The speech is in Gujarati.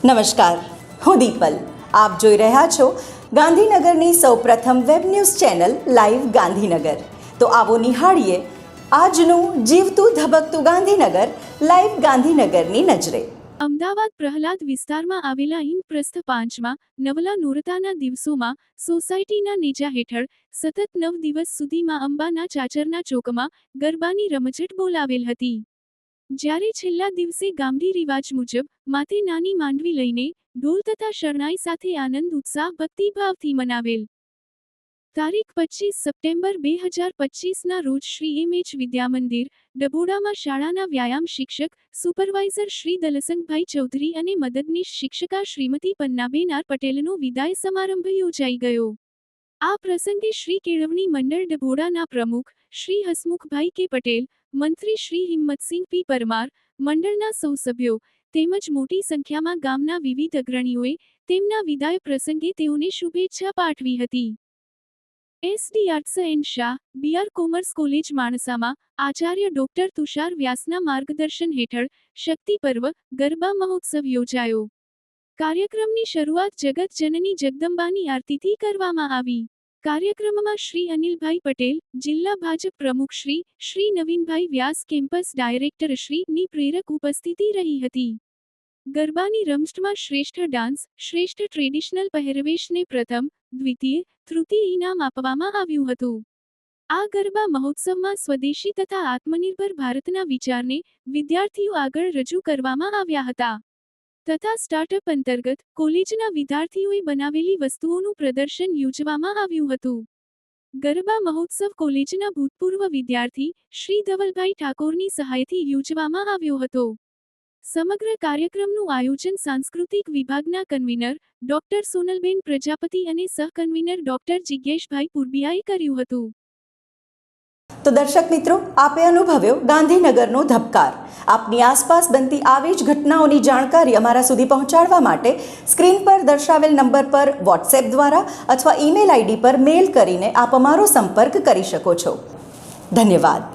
નમસ્કાર, હું દીપલ. આપ જોઈ રહ્યા છો ગાંધીનગરની સૌપ્રથમ web news channel live Gandhinagar. તો આવો નિહાળીએ આજનું જીવતું ધબકતું ગાંધીનગર લાઈવ ગાંધીનગરની નજરે. અમદાવાદ પ્રહલાદ વિસ્તારમાં આવેલા ઇન્દ્રપ્રસ્થ 5માં નવલા નોરતાના દિવસોમાં સોસાયટીના નેજા હેઠળ સતત 9 દિવસ સુધીમાં અંબાના ચાચરના ચોકમાં ગરબાની રમઝટ બોલાવેલ હતી. જ્યારે છેલ્લા દિવસે ગામડી રિવાજ મુજબ માથે નાની માંડવી લઈને ઢોલ તથા શરણાઈ સાથે આનંદ ઉત્સાહ ભક્તિભાવથી મનાવેલ. તારીખ 25 સપ્ટેમ્બર 2025ના રોજ શ્રી એમ.એચ. વિદ્યામંદિર ડભોડામાં શાળાના વ્યાયામ શિક્ષક સુપરવાઇઝર શ્રી દલસંગભાઈ ચૌધરી અને મદદનીશ શિક્ષકા શ્રીમતી પન્નાબેન આર પટેલનો વિદાય સમારંભ યોજાઈ ગયો. આ પ્રસંગે શ્રી કેળવણી મંડળ ડભોડાના પ્રમુખ શ્રી હસમુખભાઈ કે પટેલ, મંત્રી શ્રી હિંમતસિંહ પી પરમાર, મંડળના સૌ સભ્યો તેમજ મોટી સંખ્યામાં ગામના વિવિધ અગ્રણીઓએ તેમના વિદાય પ્રસંગે તેઓને શુભેચ્છા પાઠવી હતી. S D. Arts and Shah, B R. Commerce college માણસામાં આચાર્ય ડોક્ટર તુષાર વ્યાસના માર્ગદર્શન હેઠળ શક્તિ પર્વ ગરબા મહોત્સવ યોજાયો. કાર્યક્રમની શરૂઆત જગત જનની જગદંબાની આરતીથી કરવામાં આવી. કાર્યક્રમમાં શ્રી અનિલભાઈ પટેલ, જિલ્લા ભાજપ પ્રમુખ શ્રી નવીનભાઈ વ્યાસ, કેમ્પસ ડાયરેક્ટર ની પ્રેરક ઉપસ્થિતિ રહી હતી. ગરબાની રમઝટમાં શ્રેષ્ઠ ડાન્સ, શ્રેષ્ઠ ટ્રેડિશનલ પહેરવેશને પ્રથમ, દ્વિતીય, તૃતીય ઇનામ આપવામાં આવ્યું હતું. આ ગરબા મહોત્સવમાં સ્વદેશી તથા આત્મનિર્ભર ભારતના વિચારને વિદ્યાર્થીઓ આગળ રજૂ કરવામાં આવ્યા હતા. તથા સ્ટાર્ટઅપ અંતર્ગત કોલેજના વિદ્યાર્થીઓએ બનાવેલી વસ્તુઓનું પ્રદર્શન યોજવામાં આવ્યું હતું. ગરબા મહોત્સવ કોલેજના ભૂતપૂર્વ વિદ્યાર્થી શ્રી ધવલભાઈ ઠાકોરની સહાયથી યોજવામાં આવ્યો હતો. સમગ્ર કાર્યક્રમનું આયોજન સાંસ્કૃતિક વિભાગના કન્વીનર ડોક્ટર સોનલબેન પ્રજાપતિ અને સહકન્વીનર ડોક્ટર જિજ્ઞેશભાઈ પુરબિયાએ કર્યું હતું. તો દર્શક મિત્રો, આપે અનુભવ્યો ગાંધીનગરનો ધબકાર. આપની આસપાસ બનતી આવી જ ઘટનાઓની જાણકારી અમારા સુધી પહોંચાડવા માટે સ્ક્રીન પર દર્શાવેલ નંબર પર વોટ્સએપ દ્વારા અથવા ઈમેલ આઈડી પર મેલ કરીને આપ અમારો સંપર્ક કરી શકો છો. ધન્યવાદ.